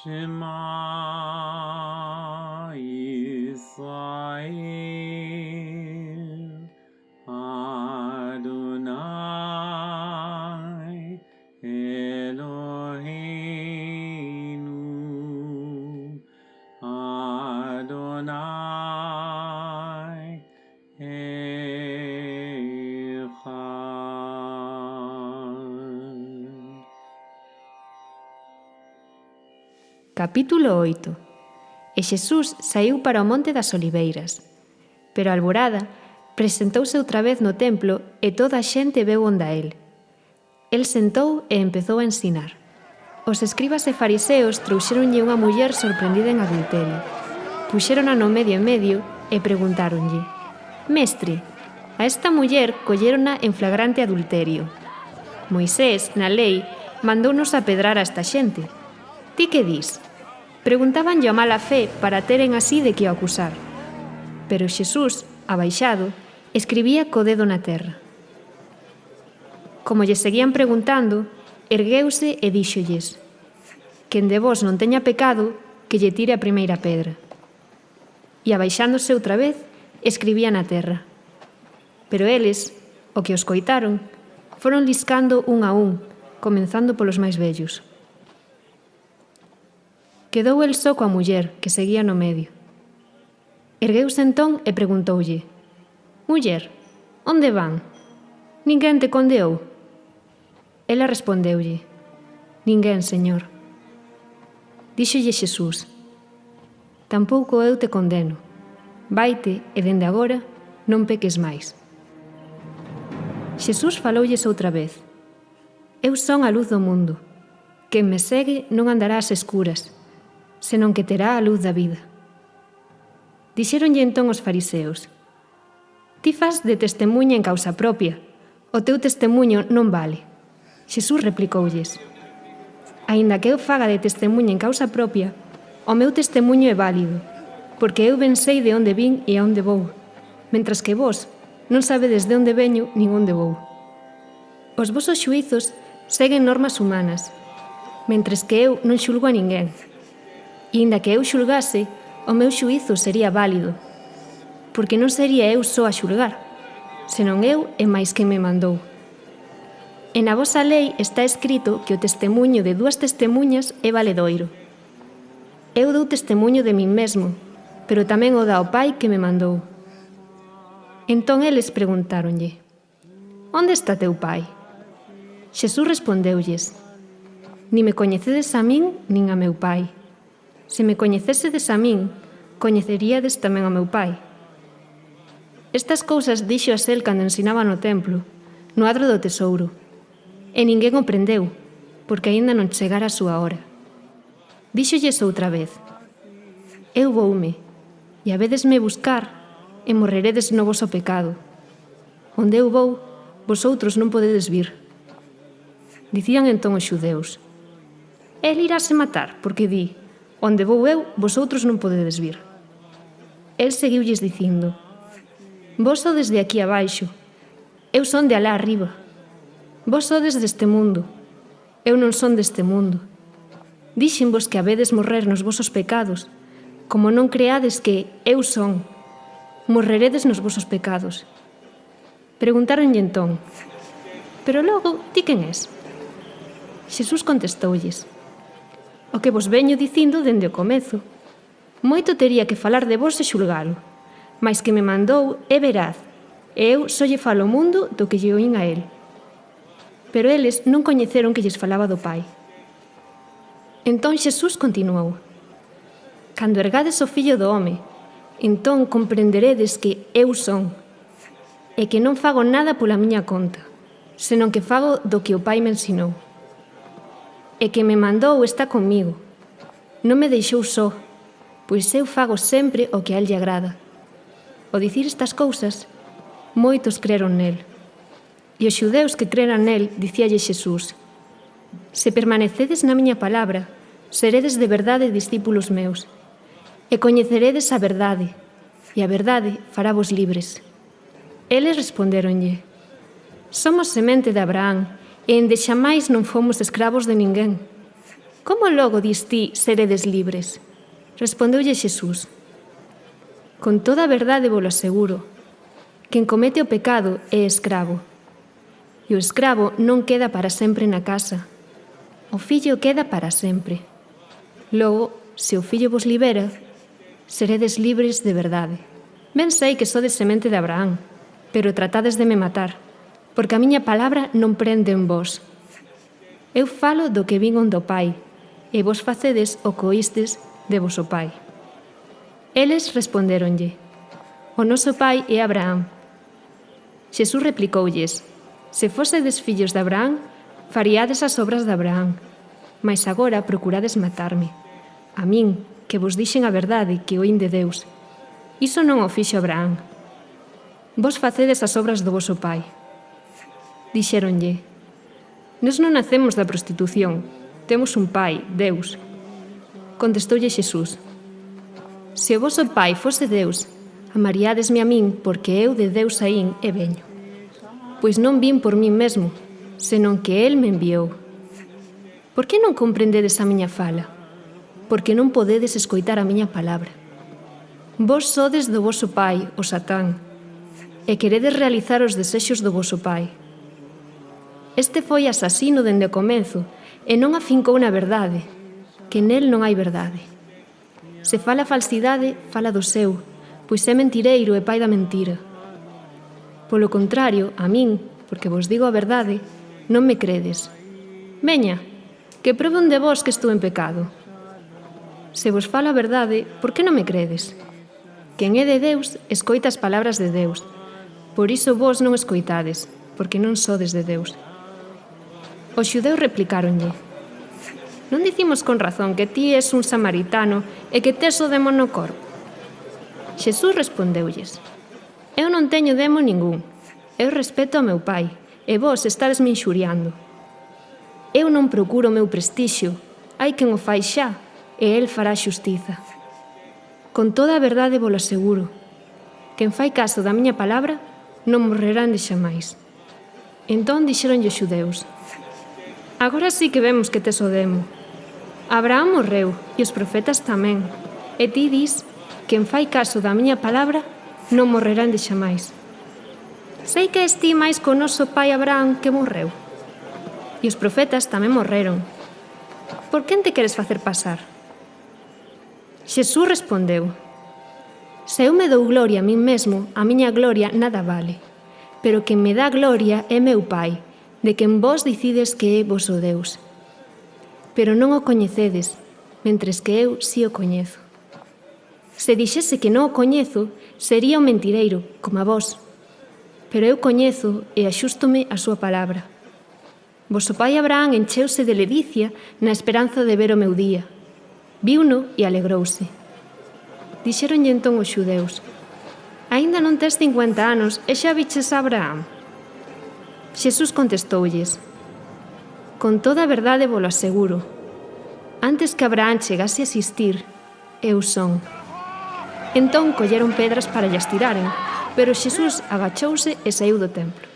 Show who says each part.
Speaker 1: Shema Yisrael Adonai Eloheinu Adonai Echad.
Speaker 2: Capítulo 8. E Xesús saíu para o monte das Oliveiras. Pero a alborada presentouse outra vez no templo e toda a xente veu onda el. El sentou e empezou a ensinar. Os escribas e fariseos trouxeronlle unha muller sorprendida en adulterio. Puxérona no medio en medio e preguntáronlle: «Mestre, a esta muller collérona en flagrante adulterio. Moisés, na lei, mandounos apedrar a esta xente. Ti que dis?» Preguntábanlle a mala fe para teren así de que o acusar. Pero Xesús, abaixado, escribía co dedo na terra. Como lle seguían preguntando, ergueuse e díxolles: «Quen de vós non teña pecado, que lle tire a primeira pedra». E abaixándose outra vez, escribía na terra. Pero eles, o que os coitaron, foron liscando un a un, comenzando polos máis vellos. Quedou el só coa muller, que seguía no medio. Ergueuse entón e preguntoulle: «Muller, onde van? Ninguén te condeou?» Ela respondeulle: «Ninguén, Señor». Díxolle Xesús: «Tampouco eu te condeno. Vaite e dende agora non peques máis». Xesús faloulles outra vez: «Eu son a luz do mundo. Quen me segue non andará ás escuras, senón que terá a luz da vida». Dixéronlle entón os fariseos: «Ti fas de testemuña en causa propia, o teu testemuño non vale». Xesús replicoulles: «Aínda que eu faga de testemuña en causa propia, o meu testemuño é válido, porque eu ben sei de onde vin e a onde vou, mentras que vós non sabedes de onde veño nin onde vou. Os vosos xuízos seguen normas humanas, mentres que eu non xulgo a ninguén. E inda que eu xulgase, o meu xuízo sería válido, porque non sería eu só a xulgar, senón eu e máis quen me mandou. E na vosa lei está escrito que o testemuño de dúas testemuñas é valedoiro. Eu dou testemuño de min mesmo, pero tamén o dá o Pai que me mandou». Entón eles preguntáronlle: «Onde está teu Pai?» Xesús respondeulles: «Ni me coñecedes a min, nin a meu Pai. Se me coñecesedes a min, coñeceríades tamén ao meu Pai». Estas cousas dixo as el cando ensinaba no templo, no adro do tesouro. E ninguén o prendeu, porque aínda non chegara a súa hora. Díxolles outra vez: «Eu voume, e habedesme buscar, e morreredes no voso pecado. Onde eu vou, vosotros non podedes vir». Dicían entón os xudeus: «El irase matar, porque di: onde vou eu, vosotros non podedes vir». El seguiulles dicindo: «Vós sodes de aquí abaixo, eu son de alá arriba. Vós sodes deste mundo, eu non son deste mundo. Díxenvos que habedes morrer nos vosos pecados, como non creades que eu son, morreredes nos vosos pecados». Preguntáronlle entón: «Pero logo, ti quen és?» Xesús contestou-lles: «O que vos veño dicindo dende o comezo. Moito tería que falar de vos e xulgalo, mais que me mandou é veraz, e eu só lle falo ao mundo do que lle oín a el». Pero eles non coñeceron que lles falaba do Pai. Entón Xesús continuou: «Cando ergades o Fillo do Home, entón comprenderedes que eu son, e que non fago nada pola miña conta, senón que fago do que o Pai me ensinou. E que me mandou está comigo, non me deixou só, pois eu fago sempre o que a el lle agrada». Ao dicir estas cousas, moitos creron nel. E os xudeus que creran nel dicíalle Xesús: «Se permanecedes na miña palabra, seredes de verdade discípulos meus, e coñeceredes a verdade, e a verdade faravos libres». Eles respondéronlle: «Somos semente de Abraham, e endexamais non fomos escravos de ninguén. Como logo dis ti seredes libres? Respondeulle Xesús: Con toda a verdade volo aseguro, quen comete o pecado é escravo. E o escravo non queda para sempre na casa. O fillo queda para sempre. Logo, se o fillo vos libera, seredes libres de verdade. Ben sei que sodes semente de Abraham, pero tratades de me matar, porque a miña palabra non prende en vos. Eu falo do que vin do Pai, e vos facedes o que oístes de voso pai. Eles respondéronlle: O noso pai é Abraham. Xesús replicoulles: Se fosedes fillos de Abraham, faríades as obras de Abraham. Mais agora procurades matarme, a min, que vos dixen a verdade que oín de Deus. Iso non o fixo Abraham. Vos facedes as obras do voso pai. Dixéronlle: Nos non nacemos da prostitución, temos un pai, Deus. Contestoulle Xesús: Se o voso pai fose Deus, amaríadesme a min, porque eu de Deus saín e veño. Pois non vin por min mesmo, senón que El me enviou. Por que non comprendedes a miña fala? Porque non podedes escoitar a miña palabra. Vos sodes do voso pai, o Satán, e queredes realizar os desexos do voso pai. Este foi asasino dende o comezo e non afincou na verdade, que nel non hai verdade. Se fala falsidade, fala do seu, pois é mentireiro e pai da mentira. Polo contrario, a min, porque vos digo a verdade, non me credes. Veña, que probe un de vos que estou en pecado. Se vos falo a verdade, por que non me credes? Quen é de Deus, escoita as palabras de Deus. Por iso vos non escoitades, porque non sodes de Deus. Os xudeus replicáronlle: Non dicimos con razón que ti és un samaritano e que tes o demo no corpo. Xesús respondeulles: Eu non teño demo ningún. Eu respeto ao meu pai, e vos estadesme inxuriando. Eu non procuro o meu prestixio, hai quen o fai xa, e el fará xustiza. Con toda a verdade volo aseguro, quen fai caso da miña palabra non morrerán de xamais. Entón dixeronlle os xudeus: Agora sí que vemos que tes o demo. Abraham morreu, e os profetas tamén, e ti dis: quen fai caso da miña palabra non morrerán de xamais. Sei que és ti máis co noso pai Abraham que morreu. E os profetas tamén morreron. Por quen te queres facer pasar? Xesús respondeu: Se eu me dou gloria a min mesmo, a miña gloria nada vale. Pero quen me dá gloria é meu Pai, de quen vos dicides que é voso Deus. Pero non o coñecedes, mentres que eu si o coñezo. Se dixese que non o coñezo, sería un mentireiro, como a vos. Pero eu coñezo e axústome a súa palabra. Voso pai Abraham encheuse de ledicia na esperanza de ver o meu día. Viuno e alegrouse. Dixéronlle entón os xudeus: Aínda non tes 50 anos e xa viches a Abraham? Xesús contestoulles: Con toda a verdade volo aseguro, antes que Abraham chegase a existir, eu son. Entón colleron pedras para llas tiraren, pero Xesús agachouse e saíu do templo.